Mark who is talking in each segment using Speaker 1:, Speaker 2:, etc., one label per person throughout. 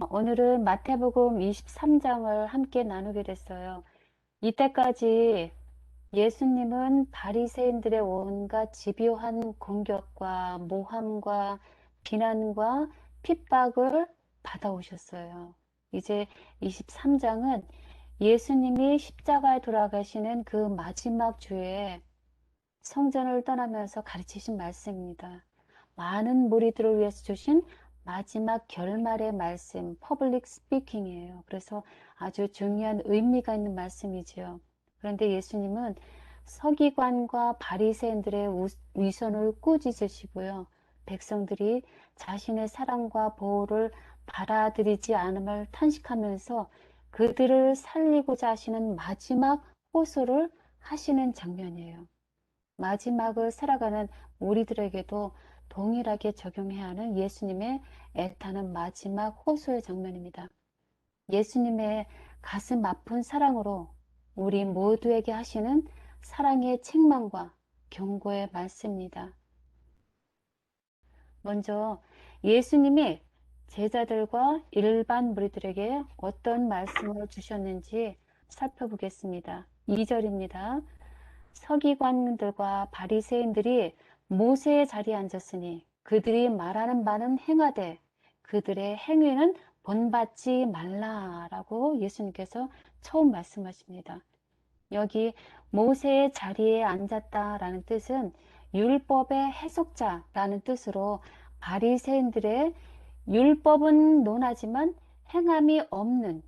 Speaker 1: 오늘은 마태복음 23장을 함께 나누게 됐어요. 이때까지 예수님은 바리새인들의 온갖 집요한 공격과 모함과 비난과 핍박을 받아오셨어요. 이제 23장은 예수님이 십자가에 돌아가시는 그 마지막 주에 성전을 떠나면서 가르치신 말씀입니다. 많은 무리들을 위해서 주신 마지막 결말의 말씀, 퍼블릭 스피킹이에요. 그래서 아주 중요한 의미가 있는 말씀이지요. 그런데 예수님은 서기관과 바리새인들의 위선을 꾸짖으시고요. 백성들이 자신의 사랑과 보호를 받아들이지 않음을 탄식하면서 그들을 살리고자 하시는 마지막 호소를 하시는 장면이에요. 마지막을 살아가는 우리들에게도 동일하게 적용해야 하는 예수님의 애타는 마지막 호소의 장면입니다. 예수님의 가슴 아픈 사랑으로 우리 모두에게 하시는 사랑의 책망과 경고의 말씀입니다. 먼저 예수님이 제자들과 일반 무리들에게 어떤 말씀을 주셨는지 살펴보겠습니다. 2절입니다. 서기관들과 바리새인들이 모세의 자리에 앉았으니 그들이 말하는 바는 행하되 그들의 행위는 본받지 말라라고 예수님께서 처음 말씀하십니다. 여기 모세의 자리에 앉았다라는 뜻은 율법의 해석자라는 뜻으로 바리새인들의 율법은 논하지만 행함이 없는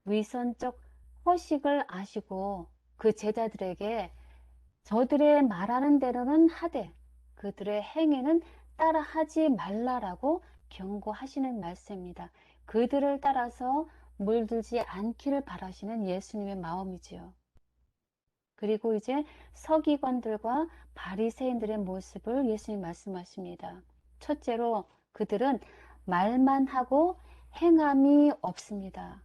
Speaker 1: 위선적 허식을 아시고 그 제자들에게 저들의 말하는 대로는 하되 그들의 행위는 따라하지 말라라고 경고하시는 말씀입니다. 그들을 따라서 물들지 않기를 바라시는 예수님의 마음이지요. 그리고 이제 서기관들과 바리새인들의 모습을 예수님 말씀하십니다. 첫째로 그들은 말만 하고 행함이 없습니다.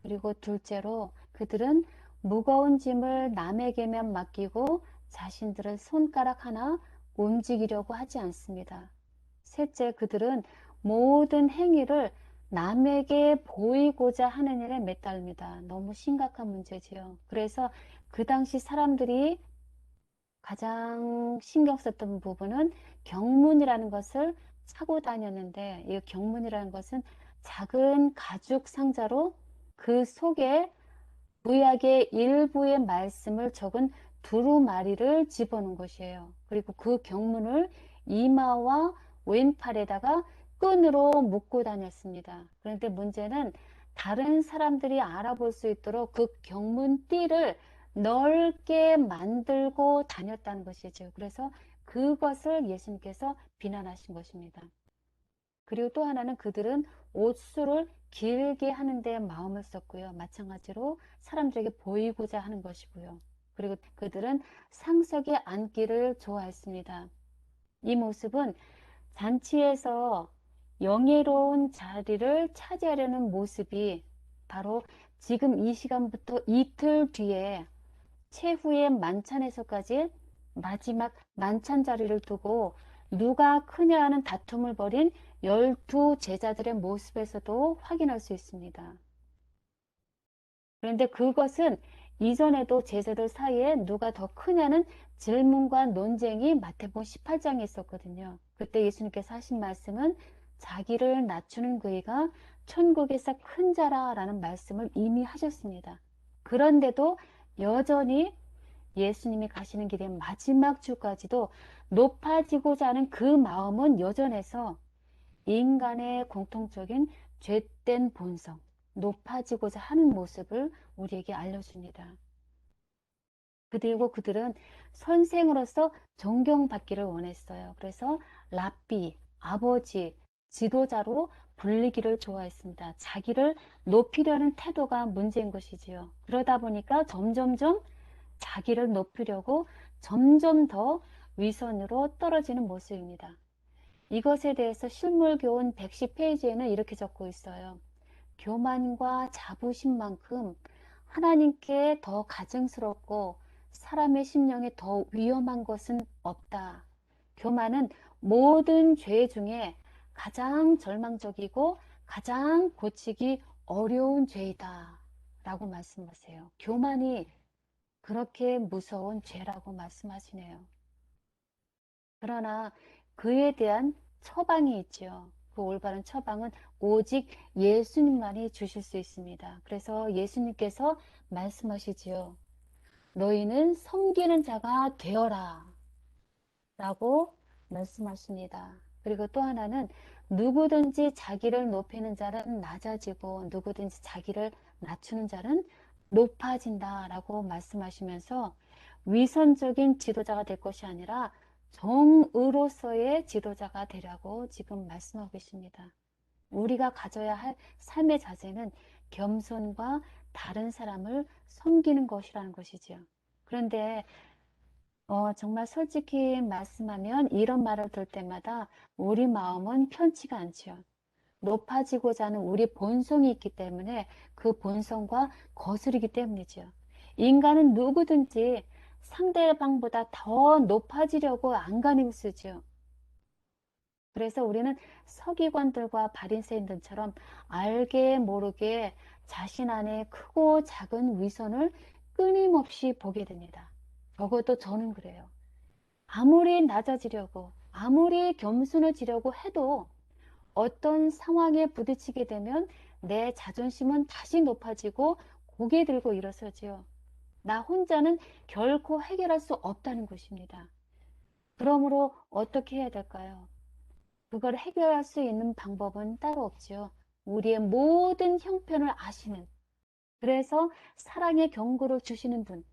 Speaker 1: 그리고 둘째로 그들은 무거운 짐을 남에게만 맡기고 자신들은 손가락 하나 움직이려고 하지 않습니다. 셋째, 그들은 모든 행위를 남에게 보이고자 하는 일에 매달립니다. 너무 심각한 문제지요. 그래서 그 당시 사람들이 가장 신경 썼던 부분은 경문이라는 것을 차고 다녔는데, 이 경문이라는 것은 작은 가죽 상자로 그 속에 구약의 일부의 말씀을 적은 두루마리를 집어넣은 것이에요. 그리고 그 경문을 이마와 왼팔에다가 끈으로 묶고 다녔습니다. 그런데 문제는 다른 사람들이 알아볼 수 있도록 그 경문띠를 넓게 만들고 다녔다는 것이죠. 그래서 그것을 예수님께서 비난하신 것입니다. 그리고 또 하나는 그들은 옷수를 길게 하는데 마음을 썼고요. 마찬가지로 사람들에게 보이고자 하는 것이고요. 그리고 그들은 상석에 앉기를 좋아했습니다. 이 모습은 잔치에서 영예로운 자리를 차지하려는 모습이 바로 지금 이 시간부터 이틀 뒤에 최후의 만찬에서까지 마지막 만찬 자리를 두고 누가 크냐 하는 다툼을 벌인 12 제자들의 모습에서도 확인할 수 있습니다. 그런데 그것은 이전에도 제자들 사이에 누가 더 크냐는 질문과 논쟁이 마태복음 18장에 있었거든요. 그때 예수님께서 하신 말씀은 자기를 낮추는 그이가 천국에서 큰 자라라는 말씀을 이미 하셨습니다. 그런데도 여전히 예수님이 가시는 길의 마지막 주까지도 높아지고자 하는 그 마음은 여전해서 인간의 공통적인 죄된 본성, 높아지고자 하는 모습을 우리에게 알려줍니다. 그리고 그들은 선생으로서 존경받기를 원했어요. 그래서 랍비, 아버지, 지도자로 불리기를 좋아했습니다. 자기를 높이려는 태도가 문제인 것이지요. 그러다 보니까 점점점 자기를 높이려고 점점 더 위선으로 떨어지는 모습입니다. 이것에 대해서 실물교훈 110페이지에는 이렇게 적고 있어요. 교만과 자부심만큼 하나님께 더 가증스럽고 사람의 심령에 더 위험한 것은 없다. 교만은 모든 죄 중에 가장 절망적이고 가장 고치기 어려운 죄이다 라고 말씀하세요. 교만이 그렇게 무서운 죄라고 말씀하시네요. 그러나 그에 대한 처방이 있죠. 그 올바른 처방은 오직 예수님만이 주실 수 있습니다. 그래서 예수님께서 말씀하시지요. 너희는 섬기는 자가 되어라 라고 말씀하십니다. 그리고 또 하나는 누구든지 자기를 높이는 자는 낮아지고 누구든지 자기를 낮추는 자는 높아진다 라고 말씀하시면서 위선적인 지도자가 될 것이 아니라 정의로서의 지도자가 되라고 지금 말씀하고 계십니다. 우리가 가져야 할 삶의 자세는 겸손과 다른 사람을 섬기는 것이라는 것이지요. 그런데 정말 솔직히 말씀하면 이런 말을 들 때마다 우리 마음은 편치가 않지요. 높아지고자 하는 우리 본성이 있기 때문에 그 본성과 거스르기 때문이지요. 인간은 누구든지 상대방보다 더 높아지려고 안간힘을 쓰지요. 그래서 우리는 서기관들과 바리새인들처럼 알게 모르게 자신 안에 크고 작은 위선을 끊임없이 보게 됩니다. 적어도 저는 그래요. 아무리 낮아지려고, 아무리 겸손해지려고 해도 어떤 상황에 부딪히게 되면 내 자존심은 다시 높아지고 고개 들고 일어서지요. 나 혼자는 결코 해결할 수 없다는 것입니다. 그러므로 어떻게 해야 될까요? 그걸 해결할 수 있는 방법은 따로 없지요. 우리의 모든 형편을 아시는, 그래서 사랑의 경고를 주시는 분,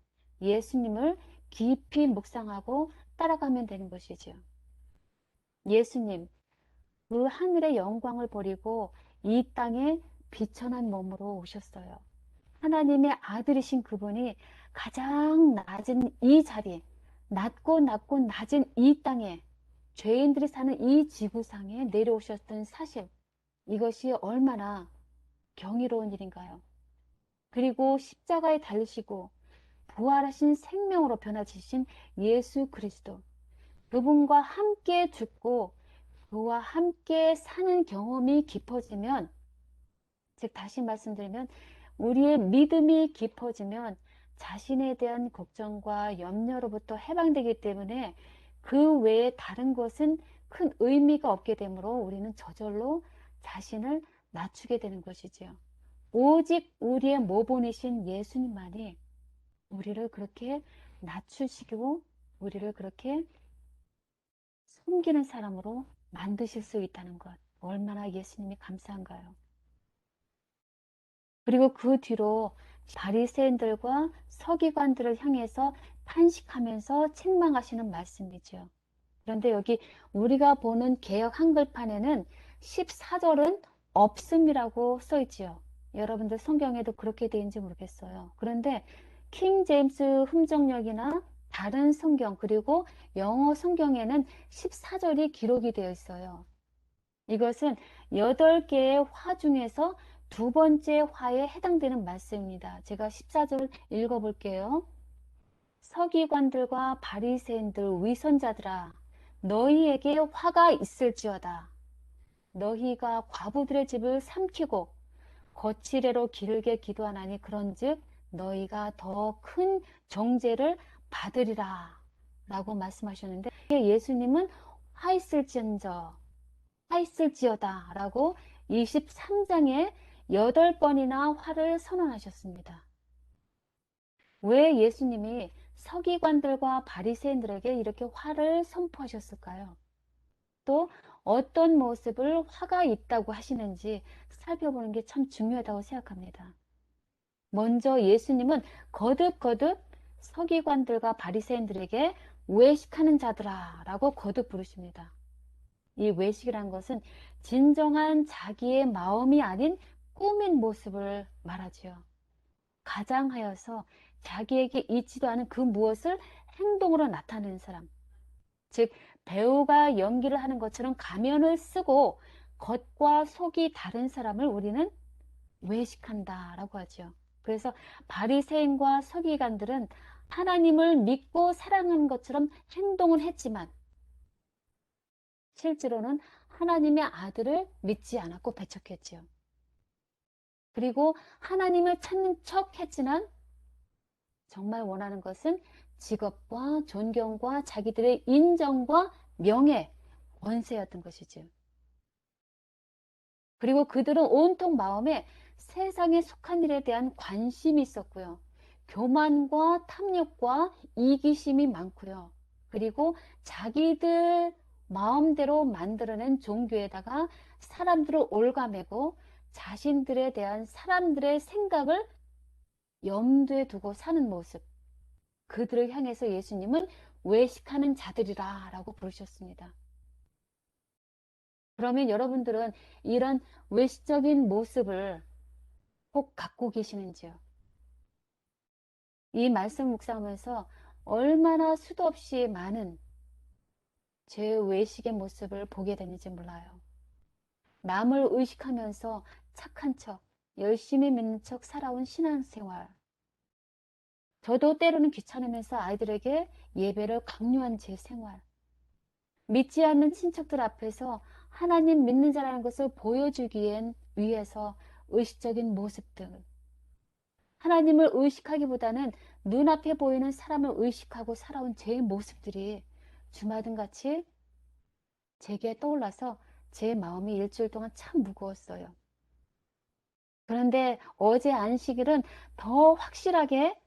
Speaker 1: 예수님을 깊이 묵상하고 따라가면 되는 것이지요. 예수님, 그 하늘의 영광을 버리고 이 땅에 비천한 몸으로 오셨어요. 하나님의 아들이신 그분이 가장 낮은 이 자리에, 낮고 낮은 이 땅에, 죄인들이 사는 이 지구상에 내려오셨던 사실, 이것이 얼마나 경이로운 일인가요? 그리고 십자가에 달리시고 부활하신 생명으로 변화지신 예수 그리스도, 그분과 함께 죽고 그와 함께 사는 경험이 깊어지면, 즉 다시 말씀드리면 우리의 믿음이 깊어지면 자신에 대한 걱정과 염려로부터 해방되기 때문에 그 외에 다른 것은 큰 의미가 없게 되므로 우리는 저절로 자신을 낮추게 되는 것이지요. 오직 우리의 모본이신 예수님만이 우리를 그렇게 낮추시고 우리를 그렇게 섬기는 사람으로 만드실 수 있다는 것, 얼마나 예수님이 감사한가요? 그리고 그 뒤로 바리새인들과 서기관들을 향해서 탄식하면서 책망하시는 말씀이죠. 그런데 여기 우리가 보는 개역 한글판에는 14절은 없음이라고 써 있지요. 여러분들 성경에도 그렇게 되어 있는지 모르겠어요. 그런데 킹 제임스 흠정역이나 다른 성경 그리고 영어 성경에는 14절이 기록이 되어 있어요. 이것은 8개의 화 중에서 두 번째 화에 해당되는 말씀입니다. 제가 14절 읽어볼게요. 서기관들과 바리새인들 위선자들아, 너희에게 화가 있을지어다. 너희가 과부들의 집을 삼키고 거칠애로 기르게 기도하나니 그런즉 너희가 더 큰 정죄를 받으리라 라고 말씀하셨는데, 예수님은 화 있을지어다 라고 23장에 8번이나 화를 선언하셨습니다. 왜 예수님이 서기관들과 바리새인들에게 이렇게 화를 선포하셨을까요? 또 어떤 모습을 화가 있다고 하시는지 살펴보는 게 참 중요하다고 생각합니다. 먼저 예수님은 거듭 서기관들과 바리새인들에게 외식하는 자들아 라고 거듭 부르십니다. 이 외식이란 것은 진정한 자기의 마음이 아닌 꾸민 모습을 말하지요. 가장하여서 자기에게 있지도 않은 그 무엇을 행동으로 나타내는 사람. 즉, 배우가 연기를 하는 것처럼 가면을 쓰고 겉과 속이 다른 사람을 우리는 외식한다라고 하죠. 그래서 바리새인과 서기관들은 하나님을 믿고 사랑하는 것처럼 행동을 했지만 실제로는 하나님의 아들을 믿지 않았고 배척했지요. 그리고 하나님을 찾는 척 했지만 정말 원하는 것은 직업과 존경과 자기들의 인정과 명예, 권세였던 것이죠. 그리고 그들은 온통 마음에 세상에 속한 일에 대한 관심이 있었고요. 교만과 탐욕과 이기심이 많고요. 그리고 자기들 마음대로 만들어낸 종교에다가 사람들을 올가매고 자신들에 대한 사람들의 생각을 염두에 두고 사는 모습. 그들을 향해서 예수님은 외식하는 자들이라 라고 부르셨습니다. 그러면 여러분들은 이런 외식적인 모습을 혹 갖고 계시는지요? 이 말씀 묵상하면서 얼마나 수도 없이 많은 제 외식의 모습을 보게 되는지 몰라요. 남을 의식하면서 착한 척, 열심히 믿는 척 살아온 신앙생활. 저도 때로는 귀찮으면서 아이들에게 예배를 강요한 제 생활. 믿지 않는 친척들 앞에서 하나님 믿는 자라는 것을 보여주기 위해서 의식적인 모습들. 하나님을 의식하기보다는 눈앞에 보이는 사람을 의식하고 살아온 제 모습들이 주마등같이 제게 떠올라서 제 마음이 일주일 동안 참 무거웠어요. 그런데 어제 안식일은 더 확실하게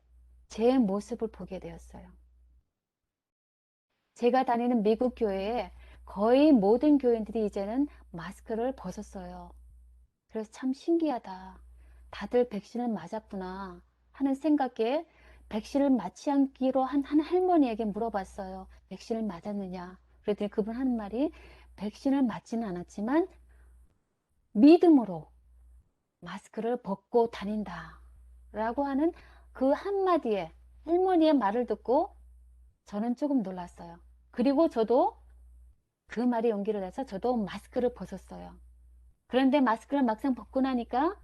Speaker 1: 제 모습을 보게 되었어요. 제가 다니는 미국 교회에 거의 모든 교인들이 이제는 마스크를 벗었어요. 그래서 참 신기하다. 다들 백신을 맞았구나 하는 생각에 백신을 맞지 않기로 한 할머니에게 물어봤어요. 백신을 맞았느냐? 그랬더니 그분 하는 말이 백신을 맞지는 않았지만 믿음으로 마스크를 벗고 다닌다. 라고 하는 그 한마디에 할머니의 말을 듣고 저는 조금 놀랐어요. 그리고 저도 그 말이 용기를 내서 저도 마스크를 벗었어요. 그런데 마스크를 막상 벗고 나니까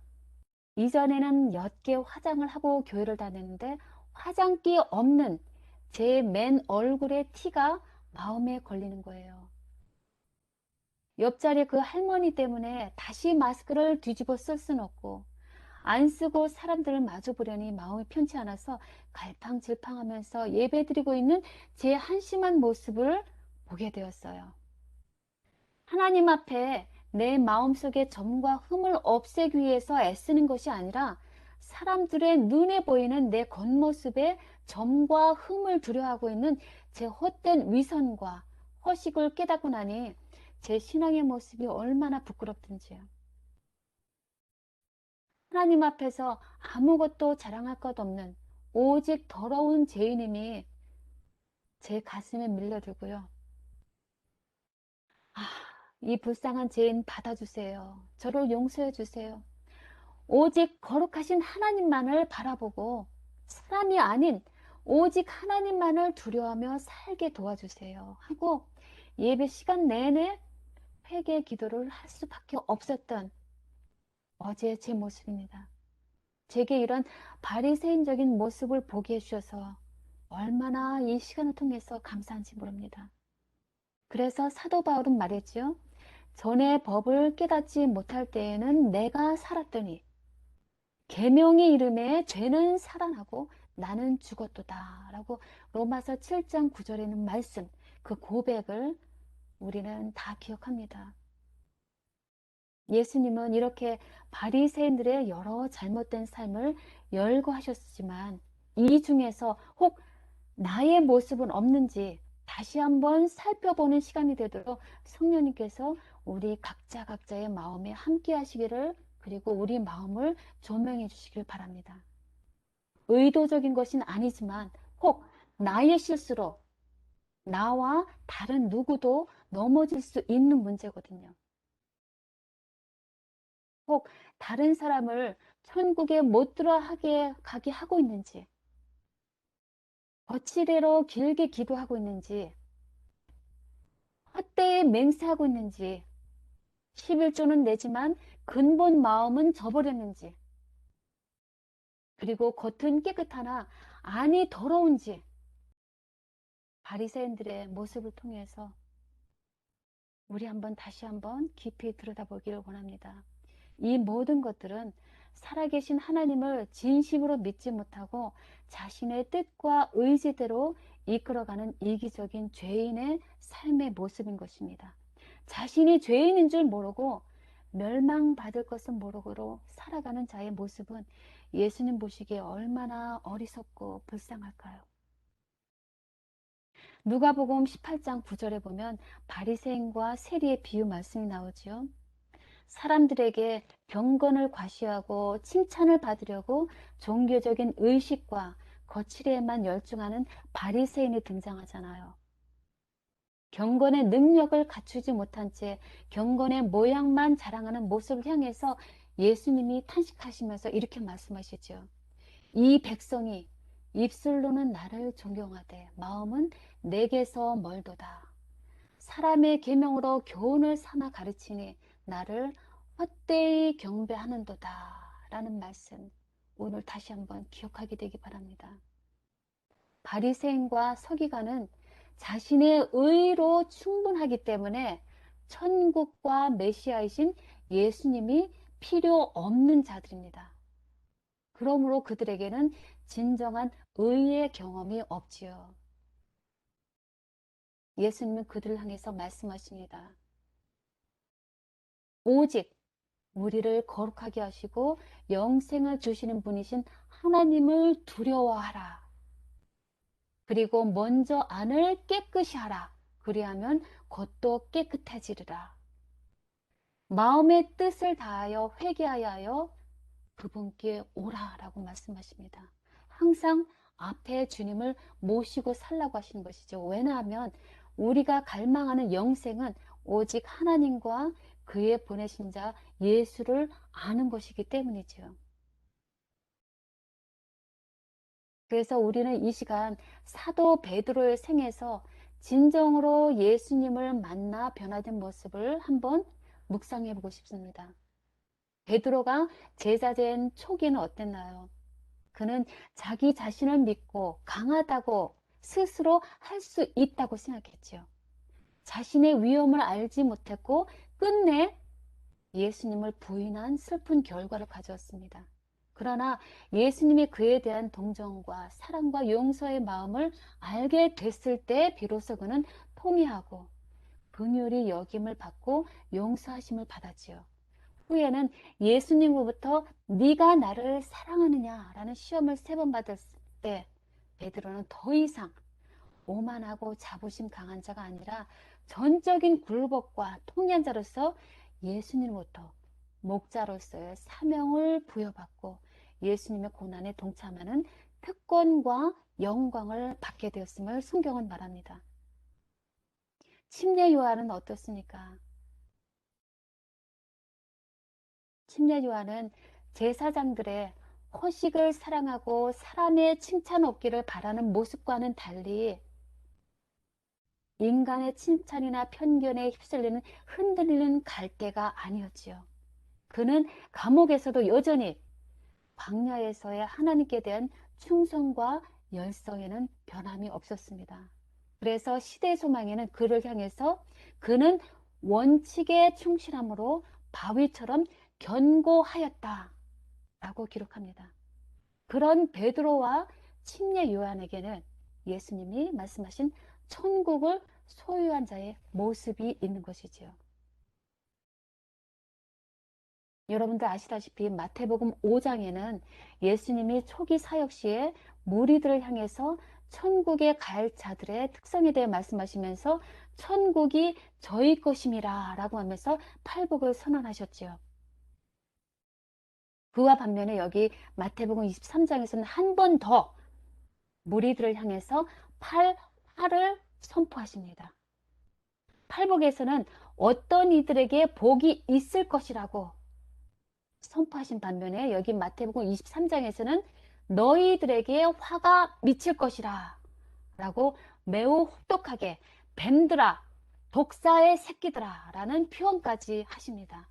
Speaker 1: 이전에는 옅게 화장을 하고 교회를 다녔는데 화장기 없는 제 맨 얼굴의 티가 마음에 걸리는 거예요. 옆자리 그 할머니 때문에 다시 마스크를 뒤집어 쓸 수는 없고 안 쓰고 사람들을 마주 보려니 마음이 편치 않아서 갈팡질팡하면서 예배드리고 있는 제 한심한 모습을 보게 되었어요. 하나님 앞에 내 마음속의 점과 흠을 없애기 위해서 애쓰는 것이 아니라 사람들의 눈에 보이는 내 겉모습에 점과 흠을 두려워하고 있는 제 헛된 위선과 허식을 깨닫고 나니 제 신앙의 모습이 얼마나 부끄럽든지요. 하나님 앞에서 아무것도 자랑할 것 없는 오직 더러운 죄인임이 제 가슴에 밀려들고요. 아, 이 불쌍한 죄인 받아주세요. 저를 용서해 주세요. 오직 거룩하신 하나님만을 바라보고 사람이 아닌 오직 하나님만을 두려워하며 살게 도와주세요. 하고 예배 시간 내내 회개 기도를 할 수밖에 없었던 어제의 제 모습입니다. 제게 이런 바리새인적인 모습을 보게 해주셔서 얼마나 이 시간을 통해서 감사한지 모릅니다. 그래서 사도 바울은 말했지요. 전에 법을 깨닫지 못할 때에는 내가 살았더니 계명의 이름에 죄는 살아나고 나는 죽었도다 라고 로마서 7장 9절에 있는 말씀, 그 고백을 우리는 다 기억합니다. 예수님은 이렇게 바리새인들의 여러 잘못된 삶을 열거하셨지만 이 중에서 혹 나의 모습은 없는지 다시 한번 살펴보는 시간이 되도록 성령님께서 우리 각자의 마음에 함께 하시기를, 그리고 우리 마음을 조명해 주시길 바랍니다. 의도적인 것은 아니지만 혹 나의 실수로 나와 다른 누구도 넘어질 수 있는 문제거든요. 혹 다른 사람을 천국에 못 가게 하고 있는지, 거치대로 길게 기도하고 있는지, 헛되이 맹세하고 있는지, 11조는 내지만 근본 마음은 저버렸는지, 그리고 겉은 깨끗하나 안이 더러운지 바리새인들의 모습을 통해서 우리 다시 한번 깊이 들여다보기를 원합니다. 이 모든 것들은 살아계신 하나님을 진심으로 믿지 못하고 자신의 뜻과 의지대로 이끌어가는 이기적인 죄인의 삶의 모습인 것입니다. 자신이 죄인인 줄 모르고 멸망받을 것은 모르고 살아가는 자의 모습은 예수님 보시기에 얼마나 어리석고 불쌍할까요? 누가복음 18장 9절에 보면 바리새인과 세리의 비유 말씀이 나오지요. 사람들에게 경건을 과시하고 칭찬을 받으려고 종교적인 의식과 거칠에만 열중하는 바리새인이 등장하잖아요. 경건의 능력을 갖추지 못한 채 경건의 모양만 자랑하는 모습을 향해서 예수님이 탄식하시면서 이렇게 말씀하시죠. 이 백성이 입술로는 나를 존경하되 마음은 내게서 멀도다. 사람의 계명으로 교훈을 삼아 가르치니 나를 헛되이 경배하는도다 라는 말씀, 오늘 다시 한번 기억하게 되기 바랍니다. 바리새인과 서기관은 자신의 의로 충분하기 때문에 천국과 메시아이신 예수님이 필요 없는 자들입니다. 그러므로 그들에게는 진정한 의의 경험이 없지요. 예수님은 그들을 향해서 말씀하십니다. 오직 우리를 거룩하게 하시고 영생을 주시는 분이신 하나님을 두려워하라. 그리고 먼저 안을 깨끗이 하라. 그리하면 겉도 깨끗해지리라. 마음의 뜻을 다하여 회개하여 하여 그분께 오라라고 말씀하십니다. 항상 앞에 주님을 모시고 살라고 하시는 것이죠. 왜냐하면 우리가 갈망하는 영생은 오직 하나님과 그의 보내신 자 예수를 아는 것이기 때문이죠. 그래서 우리는 이 시간 사도 베드로의 생에서 진정으로 예수님을 만나 변화된 모습을 한번 묵상해 보고 싶습니다. 베드로가 제자된 초기는 어땠나요? 그는 자기 자신을 믿고 강하다고 스스로 할 수 있다고 생각했지요. 자신의 위험을 알지 못했고 끝내 예수님을 부인한 슬픈 결과를 가져왔습니다. 그러나 예수님이 그에 대한 동정과 사랑과 용서의 마음을 알게 됐을 때 비로소 그는 통회하고 긍휼히 여김을 받고 용서하심을 받았지요. 후에는 예수님으로부터 네가 나를 사랑하느냐라는 시험을 3번 받았을 때 베드로는 더 이상 오만하고 자부심 강한 자가 아니라 전적인 굴복과 통회한 자로서 예수님으로부터 목자로서의 사명을 부여받고 예수님의 고난에 동참하는 특권과 영광을 받게 되었음을 성경은 말합니다. 침례 요한은 어떻습니까? 침례 요한은 제사장들의 허식을 사랑하고 사람의 칭찬 얻기를 바라는 모습과는 달리 인간의 칭찬이나 편견에 휩쓸리는 흔들리는 갈대가 아니었지요. 그는 감옥에서도 여전히 광야에서의 하나님께 대한 충성과 열성에는 변함이 없었습니다. 그래서 시대 소망에는 그를 향해서 그는 원칙에 충실함으로 바위처럼 견고하였다 라고 기록합니다. 그런 베드로와 침례 요한에게는 예수님이 말씀하신 천국을 소유한 자의 모습이 있는 것이지요. 여러분들 아시다시피 마태복음 5장에는 예수님이 초기 사역 시에 무리들을 향해서 천국에 갈 자들의 특성에 대해 말씀하시면서 천국이 저희 것임이라 라고 하면서 팔복을 선언하셨지요. 그와 반면에 여기 마태복음 23장에서는 한 번 더 무리들을 향해서 팔화를 선포하십니다. 팔복에서는 어떤 이들에게 복이 있을 것이라고 선포하신 반면에 여기 마태복음 23장에서는 너희들에게 화가 미칠 것이라 라고 매우 혹독하게 뱀들아 독사의 새끼들아 라는 표현까지 하십니다.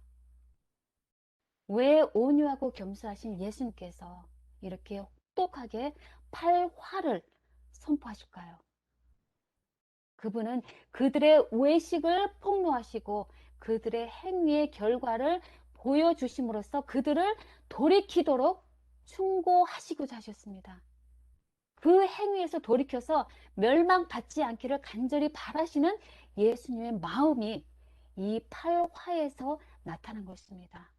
Speaker 1: 왜 온유하고 겸손하신 예수님께서 이렇게 혹독하게 팔화를 선포하실까요? 그분은 그들의 외식을 폭로하시고 그들의 행위의 결과를 보여주심으로써 그들을 돌이키도록 충고하시고자 하셨습니다. 그 행위에서 돌이켜서 멸망받지 않기를 간절히 바라시는 예수님의 마음이 이 8화에서 나타난 것입니다.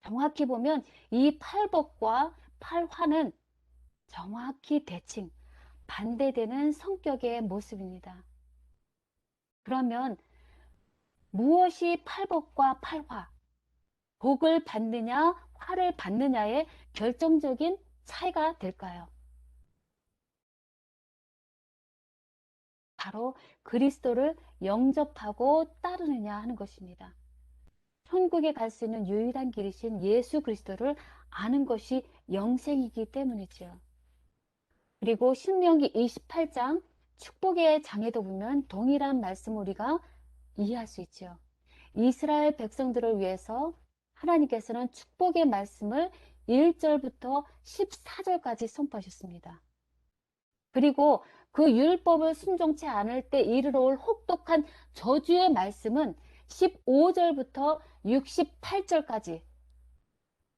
Speaker 1: 정확히 보면 이 팔복과 8화는 정확히 대칭, 반대되는 성격의 모습입니다. 그러면 무엇이 팔복과 8화, 복을 받느냐, 화를 받느냐의 결정적인 차이가 될까요? 바로 그리스도를 영접하고 따르느냐 하는 것입니다. 천국에 갈 수 있는 유일한 길이신 예수 그리스도를 아는 것이 영생이기 때문이죠. 그리고 신명기 28장 축복의 장에도 보면 동일한 말씀을 우리가 이해할 수 있죠. 이스라엘 백성들을 위해서 하나님께서는 축복의 말씀을 1절부터 14절까지 선포하셨습니다. 그리고 그 율법을 순종치 않을 때 이르러 올 혹독한 저주의 말씀은 15절부터 68절까지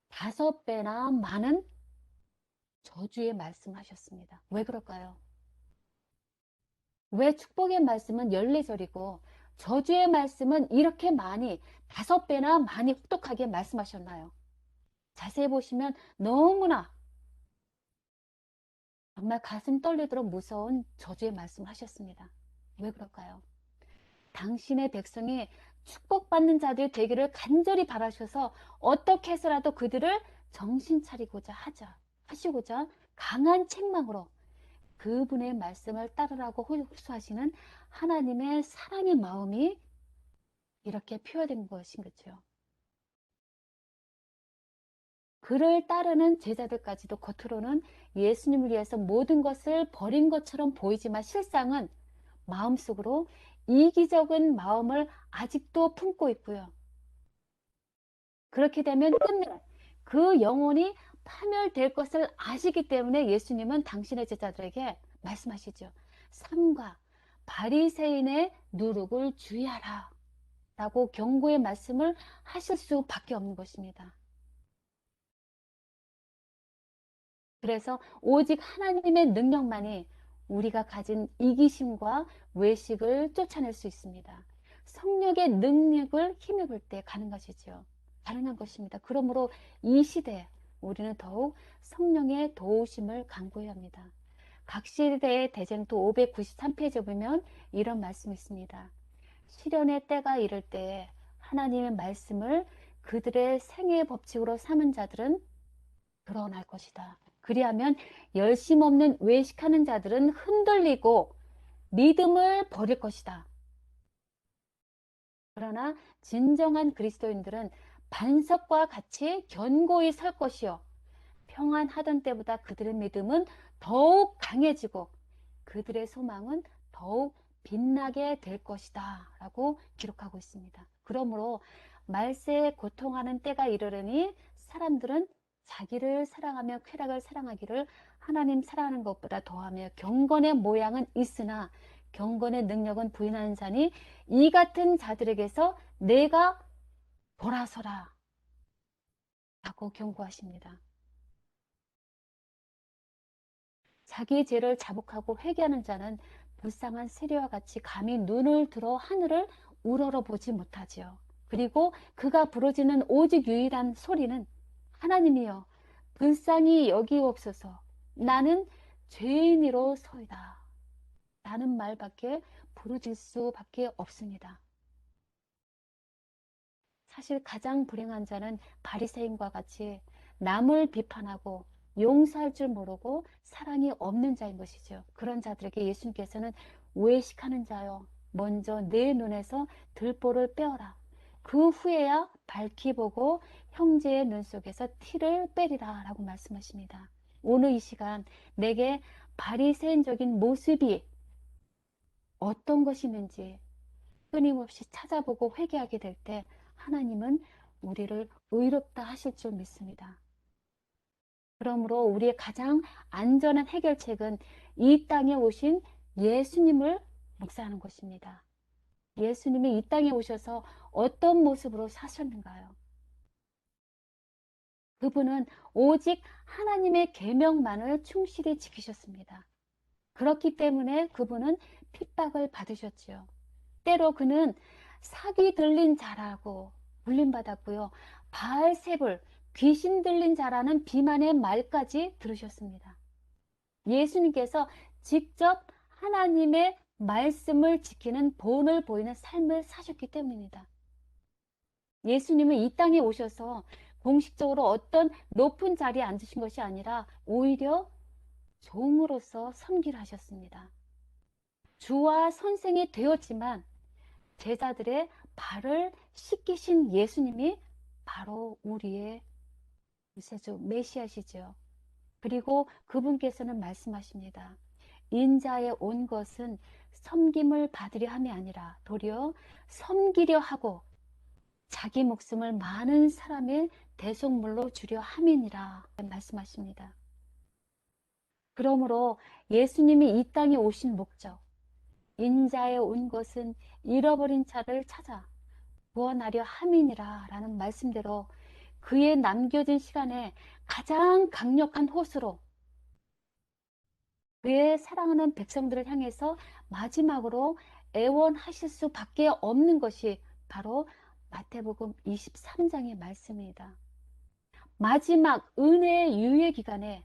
Speaker 1: 5배나 많은 저주의 말씀하셨습니다. 왜 그럴까요? 왜 축복의 말씀은 14절이고 저주의 말씀은 이렇게 많이 5배나 많이 혹독하게 말씀하셨나요? 자세히 보시면 너무나 정말 가슴 떨리도록 무서운 저주의 말씀하셨습니다. 왜 그럴까요? 당신의 백성이 축복받는 자들 되기를 간절히 바라셔서 어떻게 해서라도 그들을 정신 차리고자 하시고자 강한 책망으로 그분의 말씀을 따르라고 호소하시는 하나님의 사랑의 마음이 이렇게 표현된 것인 거죠. 그를 따르는 제자들까지도 겉으로는 예수님을 위해서 모든 것을 버린 것처럼 보이지만 실상은 마음속으로 이기적인 마음을 아직도 품고 있고요. 그렇게 되면 끝내 그 영혼이 파멸될 것을 아시기 때문에 예수님은 당신의 제자들에게 말씀하시죠. 삼가 바리새인의 누룩을 주의하라 라고 경고의 말씀을 하실 수밖에 없는 것입니다. 그래서 오직 하나님의 능력만이 우리가 가진 이기심과 외식을 쫓아낼 수 있습니다. 성령의 능력을 힘입을 때 가능한 것입니다. 그러므로 이 시대에 우리는 더욱 성령의 도우심을 간구해야 합니다. 각 시대의 대쟁도 593페이지에 보면 이런 말씀이 있습니다. 시련의 때가 이를 때에 하나님의 말씀을 그들의 생애의 법칙으로 삼은 자들은 드러날 것이다. 그리하면 열심 없는 외식하는 자들은 흔들리고 믿음을 버릴 것이다. 그러나 진정한 그리스도인들은 반석과 같이 견고히 설 것이요 평안하던 때보다 그들의 믿음은 더욱 강해지고 그들의 소망은 더욱 빛나게 될 것이다 라고 기록하고 있습니다. 그러므로 말세에 고통하는 때가 이르르니 사람들은 자기를 사랑하며 쾌락을 사랑하기를 하나님 사랑하는 것보다 더하며 경건의 모양은 있으나 경건의 능력은 부인하는 자니 이 같은 자들에게서 내가 돌아서라 라고 경고하십니다. 자기 죄를 자복하고 회개하는 자는 불쌍한 세리와 같이 감히 눈을 들어 하늘을 우러러 보지 못하지요. 그리고 그가 부르짖는 오직 유일한 소리는 하나님이여 불쌍히 여기옵소서 나는 죄인이로소이다 라는 말밖에 부르짖을 수밖에 없습니다. 사실 가장 불행한 자는 바리새인과 같이 남을 비판하고 용서할 줄 모르고 사랑이 없는 자인 것이죠. 그런 자들에게 예수님께서는 외식하는 자여 먼저 내 눈에서 들보를 빼어라. 그 후에야 밝히 보고 형제의 눈 속에서 티를 빼리라 라고 말씀하십니다. 오늘 이 시간 내게 바리새인적인 모습이 어떤 것이 있는지 끊임없이 찾아보고 회개하게 될 때 하나님은 우리를 의롭다 하실 줄 믿습니다. 그러므로 우리의 가장 안전한 해결책은 이 땅에 오신 예수님을 묵상하는 곳입니다. 예수님이 이 땅에 오셔서 어떤 모습으로 사셨는가요? 그분은 오직 하나님의 계명만을 충실히 지키셨습니다. 그렇기 때문에 그분은 핍박을 받으셨지요. 때로 그는 사기 들린 자라고 불림받았고요. 바알세불, 귀신 들린 자라는 비만의 말까지 들으셨습니다. 예수님께서 직접 하나님의 말씀을 지키는 본을 보이는 삶을 사셨기 때문입니다. 예수님은 이 땅에 오셔서 공식적으로 어떤 높은 자리에 앉으신 것이 아니라 오히려 종으로서 섬기를 하셨습니다. 주와 선생이 되었지만 제자들의 발을 씻기신 예수님이 바로 우리의 구세주 메시아시죠. 그리고 그분께서는 말씀하십니다. 인자에 온 것은 섬김을 받으려 함이 아니라 도리어 섬기려 하고 자기 목숨을 많은 사람의 대속물로 주려 함이니라 말씀하십니다. 그러므로 예수님이 이 땅에 오신 목적, 인자에 온 것은 잃어버린 자를 찾아 구원하려 함이니라 라는 말씀대로 그의 남겨진 시간에 가장 강력한 호소로 그의 사랑하는 백성들을 향해서 마지막으로 애원하실 수밖에 없는 것이 바로 마태복음 23장의 말씀입니다. 마지막 은혜의 유예 기간에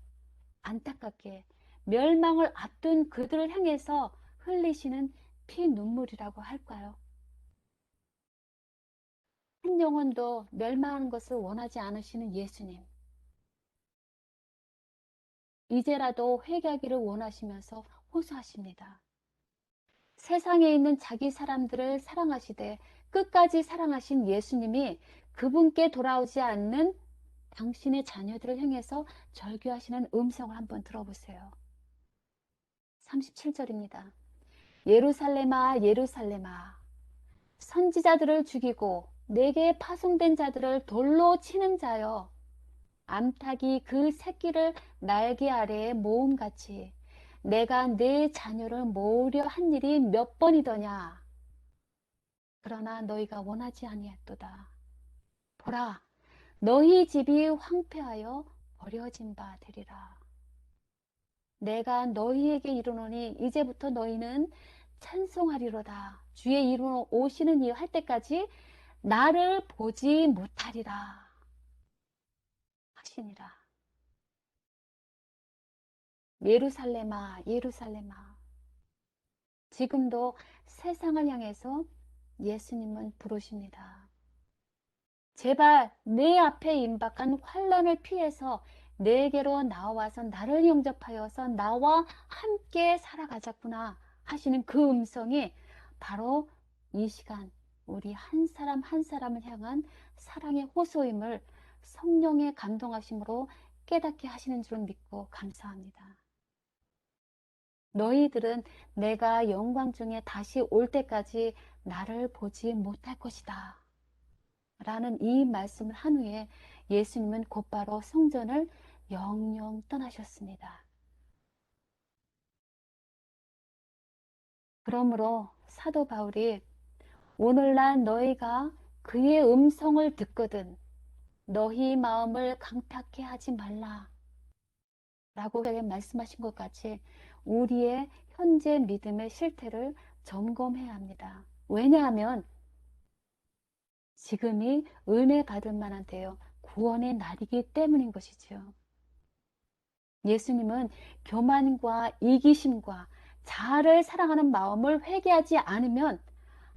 Speaker 1: 안타깝게 멸망을 앞둔 그들을 향해서 흘리시는 피 눈물이라고 할까요? 한 영혼도 멸망하는 것을 원하지 않으시는 예수님. 이제라도 회개하기를 원하시면서 호소하십니다. 세상에 있는 자기 사람들을 사랑하시되 끝까지 사랑하신 예수님이 그분께 돌아오지 않는 당신의 자녀들을 향해서 절규하시는 음성을 한번 들어보세요. 37절입니다. 예루살렘아 예루살렘아 선지자들을 죽이고 내게 파송된 자들을 돌로 치는 자여 암탉이 그 새끼를 날개 아래에 모음같이 내가 내 자녀를 모으려 한 일이 몇 번이더냐. 그러나 너희가 원하지 아니했도다. 보라, 너희 집이 황폐하여 버려진 바 되리라. 내가 너희에게 이르노니 이제부터 너희는 찬송하리로다. 주의 이름으로 오시는 이 할 때까지 나를 보지 못하리라 하시니라. 예루살렘아 예루살렘아 지금도 세상을 향해서 예수님은 부르십니다. 제발 내 앞에 임박한 환난을 피해서 내게로 나와서 나를 영접하여서 나와 함께 살아가자꾸나 하시는 그 음성이 바로 이 시간 우리 한 사람 한 사람을 향한 사랑의 호소임을 성령의 감동하심으로 깨닫게 하시는 줄 믿고 감사합니다. 너희들은 내가 영광 중에 다시 올 때까지 나를 보지 못할 것이다. 라는 이 말씀을 한 후에 예수님은 곧바로 성전을 영영 떠나셨습니다. 그러므로 사도 바울이 오늘날 너희가 그의 음성을 듣거든 너희 마음을 강탁해 하지 말라 라고 말씀하신 것 같이 우리의 현재 믿음의 실태를 점검해야 합니다. 왜냐하면 지금이 은혜 받을 만한 때요 구원의 날이기 때문인 것이지요. 예수님은 교만과 이기심과 자아를 사랑하는 마음을 회개하지 않으면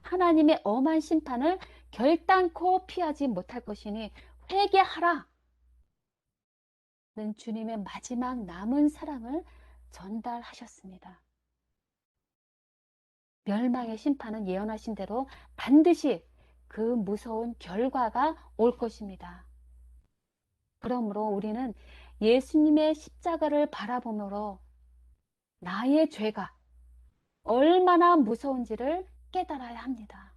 Speaker 1: 하나님의 엄한 심판을 결단코 피하지 못할 것이니 회개하라 는 주님의 마지막 남은 사랑을 전달하셨습니다. 멸망의 심판은 예언하신 대로 반드시 그 무서운 결과가 올 것입니다. 그러므로 우리는 예수님의 십자가를 바라보므로 나의 죄가 얼마나 무서운지를 깨달아야 합니다.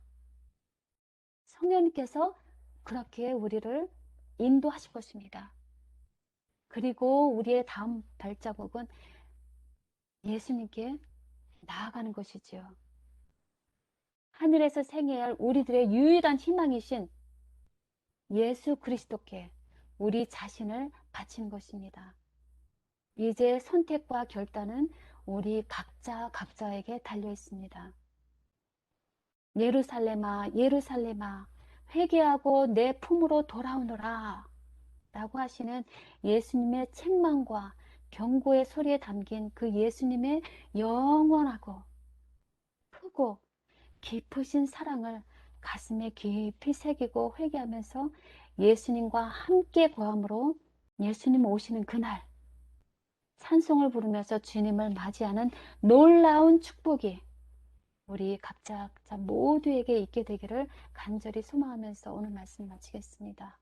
Speaker 1: 성령님께서 그렇게 우리를 인도하실 것입니다. 그리고 우리의 다음 발자국은 예수님께 나아가는 것이지요. 하늘에서 생애해야 할 우리들의 유일한 희망이신 예수 그리스도께 우리 자신을 바치는 것입니다. 이제 선택과 결단은 우리 각자 각자에게 달려 있습니다. 예루살렘아, 예루살렘아, 회개하고 내 품으로 돌아오너라 라고 하시는 예수님의 책망과 경고의 소리에 담긴 그 예수님의 영원하고 크고 깊으신 사랑을 가슴에 깊이 새기고 회개하면서 예수님과 함께 거함으로 예수님 오시는 그날 찬송을 부르면서 주님을 맞이하는 놀라운 축복이 우리 각자 모두에게 있게 되기를 간절히 소망하면서 오늘 말씀 마치겠습니다.